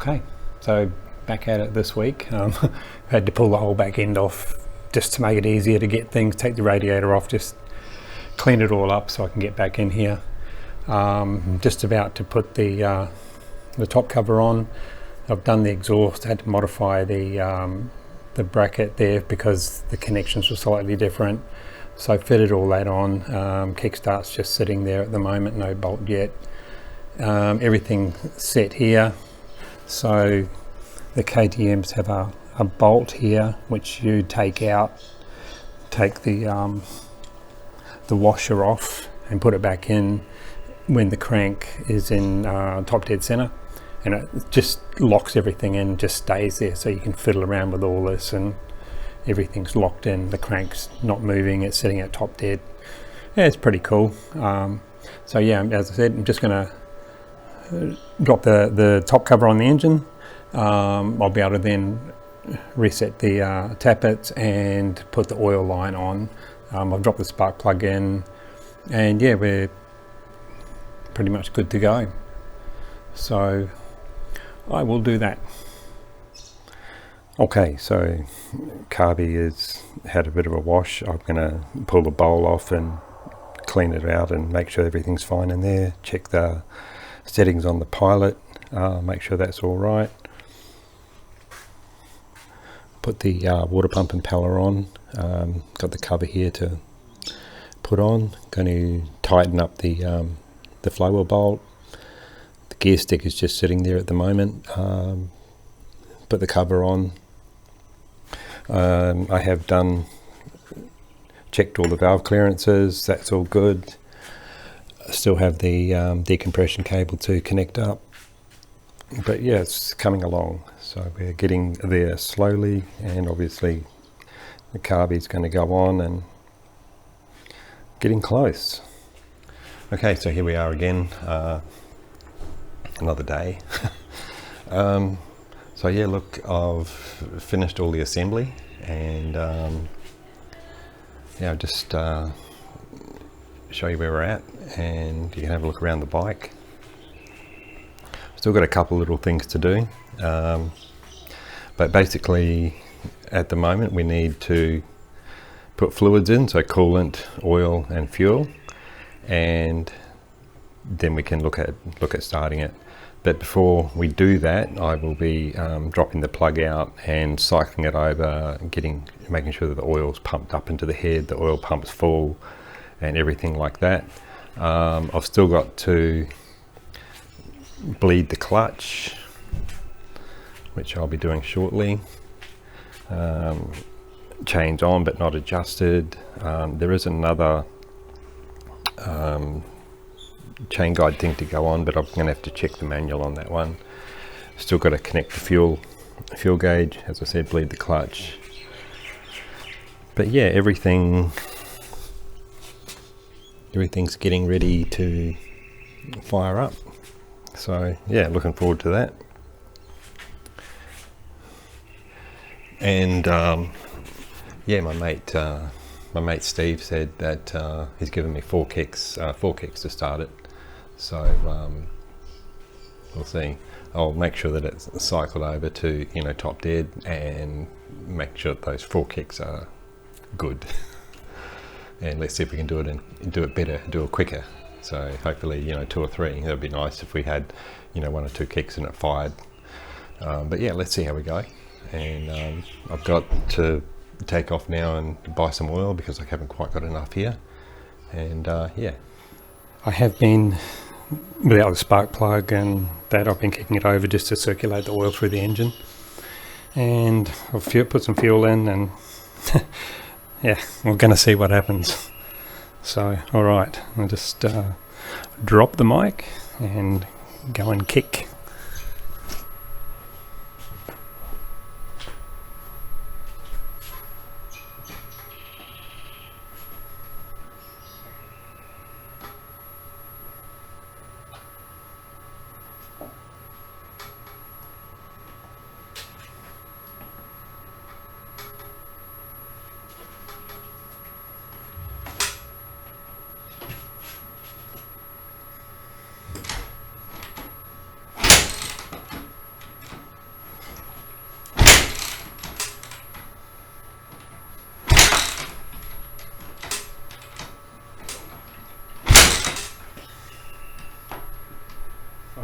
Okay, so back at it this week. Had to pull the whole back end off just to make it easier to get things, take the radiator off, just clean it all up so I can get back in here. Just about to put the top cover on. I've done the exhaust, had to modify the bracket there because the connections were slightly different. So I fitted all that on. Kickstart's just sitting there at the moment, no bolt yet. Everything set here. So the KTMs have a bolt here which you take out, take the washer off and put it back in when the crank is in top dead center, and it just locks everything in, just stays there, so you can fiddle around with all this and everything's locked in. The crank's not moving, it's sitting at top dead. Yeah, it's pretty cool. So yeah, as I said, I'm just gonna drop the top cover on the engine. I'll be able to then reset the tappets and put the oil line on. I've dropped the spark plug in, and yeah, we're pretty much good to go. So I will do that. Okay, so carby has had a bit of a wash. I'm going to pull the bowl off and clean it out and make sure everything's fine in there. Check the settings on the pilot, make sure that's all right. Put the water pump impeller on. Got the cover here to put on. Going to tighten up the flywheel bolt. The gear stick is just sitting there at the moment. Put the cover on. I have checked all the valve clearances. That's all good. I still have the decompression cable to connect up, but yeah, it's coming along. So we're getting there slowly, and obviously the carby's going to go on and getting close. Okay, so here we are again, another day. So yeah, look, I've finished all the assembly, and yeah, I'll just show you where we're at, and you can have a look around the bike. Still got a couple little things to do, but basically at the moment we need to put fluids in, so coolant, oil and fuel, and then we can look at starting it. But before we do that, I will be dropping the plug out and cycling it over, making sure that the oil's pumped up into the head, the oil pump's full and everything like that. I've still got to bleed the clutch, which I'll be doing shortly. Chains on but not adjusted. There is another chain guide thing to go on, but I'm going to have to check the manual on that one. Still got to connect the fuel gauge, as I said, bleed the clutch. But yeah, everything's getting ready to fire up. So yeah, looking forward to that. And yeah, my mate Steve said that he's given me four kicks to start it. So we'll see. I'll make sure that it's cycled over to top dead, and make sure that those 4 kicks are good. And let's see if we can do it better, do it quicker. So hopefully 2 or 3. That would be nice if we had 1 or 2 kicks and it fired. But yeah, let's see how we go. And I've got to take off now and buy some oil because I haven't quite got enough here. And yeah, I have been without the spark plug and that. I've been kicking it over just to circulate the oil through the engine, and I've put some fuel in, and yeah, we're going to see what happens. So all right, I'll just drop the mic and go and kick.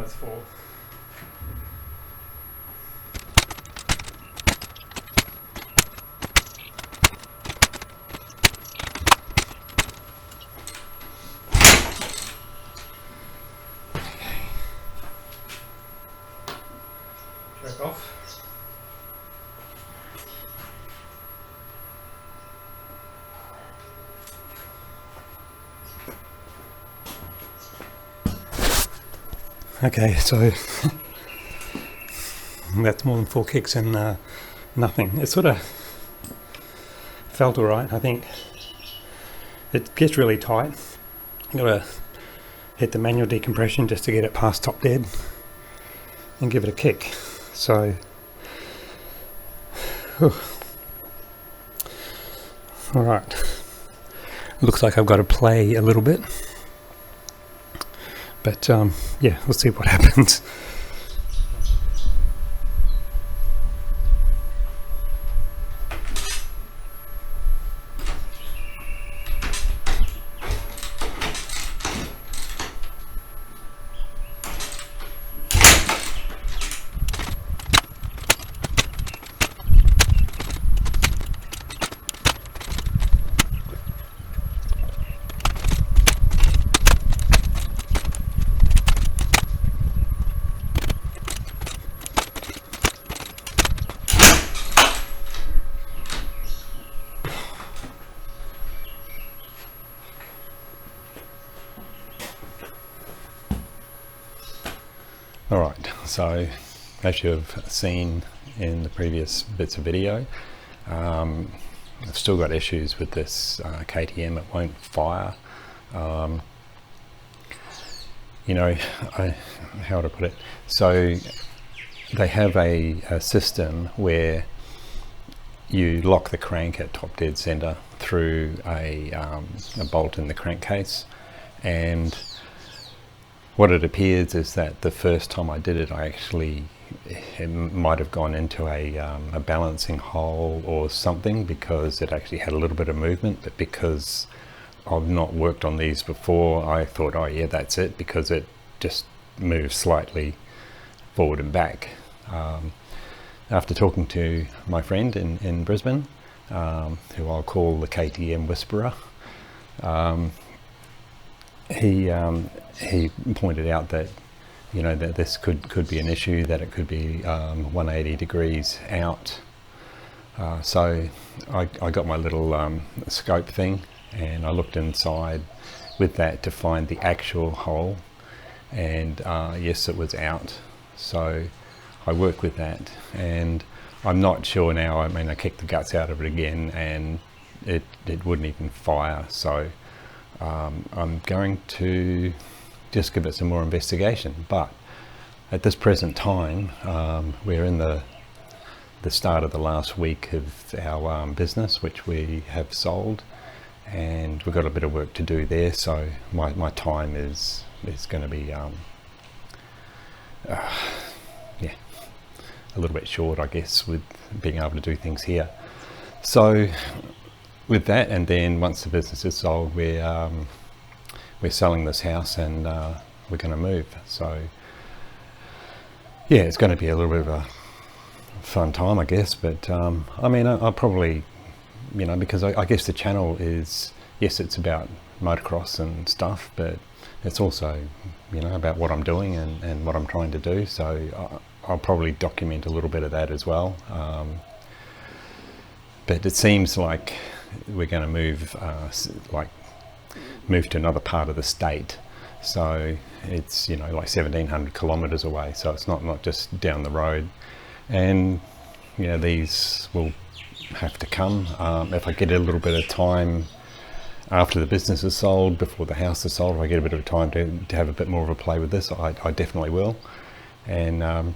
That's for. Check off. Okay, so that's more than 4 kicks and nothing. It sort of felt alright. I think it gets really tight. I'm gotta hit the manual decompression just to get it past top dead and give it a kick. So, alright. Looks like I've got to play a little bit. But yeah, we'll see what happens. Alright, so as you've seen in the previous bits of video, I've still got issues with this KTM. It won't fire. You know, how would I put it? So they have a system where you lock the crank at top dead center through a bolt in the crankcase, and what it appears is that the first time I did it, it might have gone into a balancing hole or something, because it actually had a little bit of movement. But because I've not worked on these before, I thought, oh yeah, that's it, because it just moves slightly forward and back. After talking to my friend in Brisbane, who I'll call the KTM Whisperer, he pointed out that, you know, that this could be an issue, that it could be 180 degrees out. So I got my little scope thing, and I looked inside with that to find the actual hole, and yes, it was out. So I worked with that, and I'm not sure now. I mean, I kicked the guts out of it again, and it wouldn't even fire. So I'm going to just give it some more investigation. But at this present time, we're in the start of the last week of our business, which we have sold, and we've got a bit of work to do there. So my time is going to be yeah, a little bit short, I guess, with being able to do things here. So with that, and then once the business is sold, we're selling this house, and we're going to move. So yeah, it's going to be a little bit of a fun time, I guess. But I mean, I'll probably, you know, because I guess the channel is, yes, it's about motocross and stuff, but it's also, you know, about what I'm doing and what I'm trying to do. So I'll probably document a little bit of that as well. But it seems like we're going to move to another part of the state. So it's, you know, like 1,700 kilometers away. So it's not just down the road. And, you know, these will have to come. If I get a little bit of time after the business is sold, before the house is sold, if I get a bit of time to have a bit more of a play with this, I definitely will. And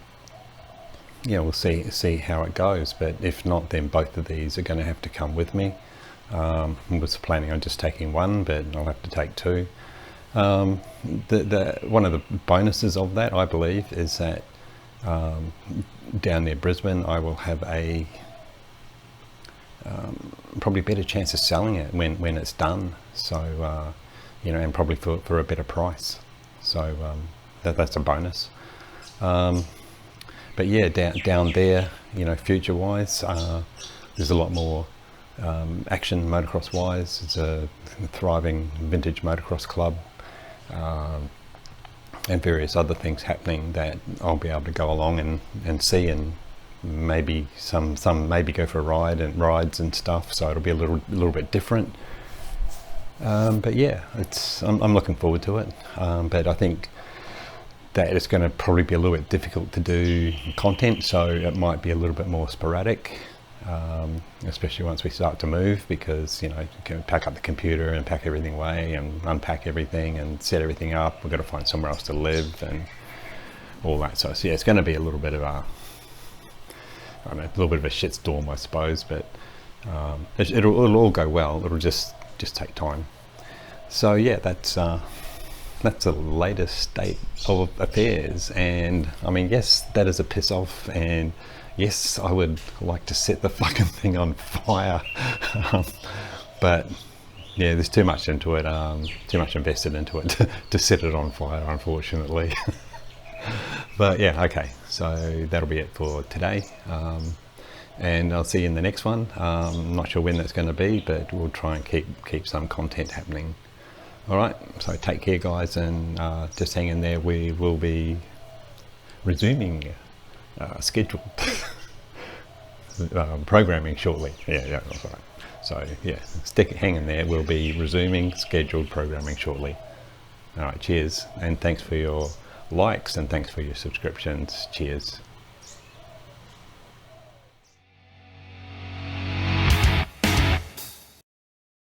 yeah, we'll see how it goes. But if not, then both of these are going to have to come with me. I was planning on just taking one, but I'll have to take two. One of the bonuses of that, I believe, is that down near Brisbane, I will have a probably better chance of selling it when it's done. So you know, and probably for a better price. So that's a bonus. But yeah, down there, you know, future wise, there's a lot more action motocross wise. It's a thriving vintage motocross club, and various other things happening that I'll be able to go along and see, and maybe some maybe go for a ride and rides and stuff, so it'll be a little bit different. But yeah, I'm looking forward to it. But I think that it's going to probably be a little bit difficult to do content, so it might be a little bit more sporadic, especially once we start to move, because you know, you can pack up the computer and pack everything away and unpack everything and set everything up. We've got to find somewhere else to live and all that. So yeah, it's going to be a little bit of a, I don't know, a little bit of a shitstorm, I suppose, but it'll all go well. It'll just take time. So yeah, that's the latest state of affairs. And I mean, yes, that is a piss off, and yes, I would like to set the fucking thing on fire. But yeah, there's too much into it, too much invested into it to set it on fire, unfortunately. But yeah, okay, so that'll be it for today, and I'll see you in the next one. I'm not sure when that's going to be, but we'll try and keep some content happening. All right, so take care, guys, and just hang in there. We will be resuming scheduled programming shortly. Yeah, that's right. So yeah, hang in there. We'll be resuming scheduled programming shortly. All right, cheers, and thanks for your likes, and thanks for your subscriptions. Cheers.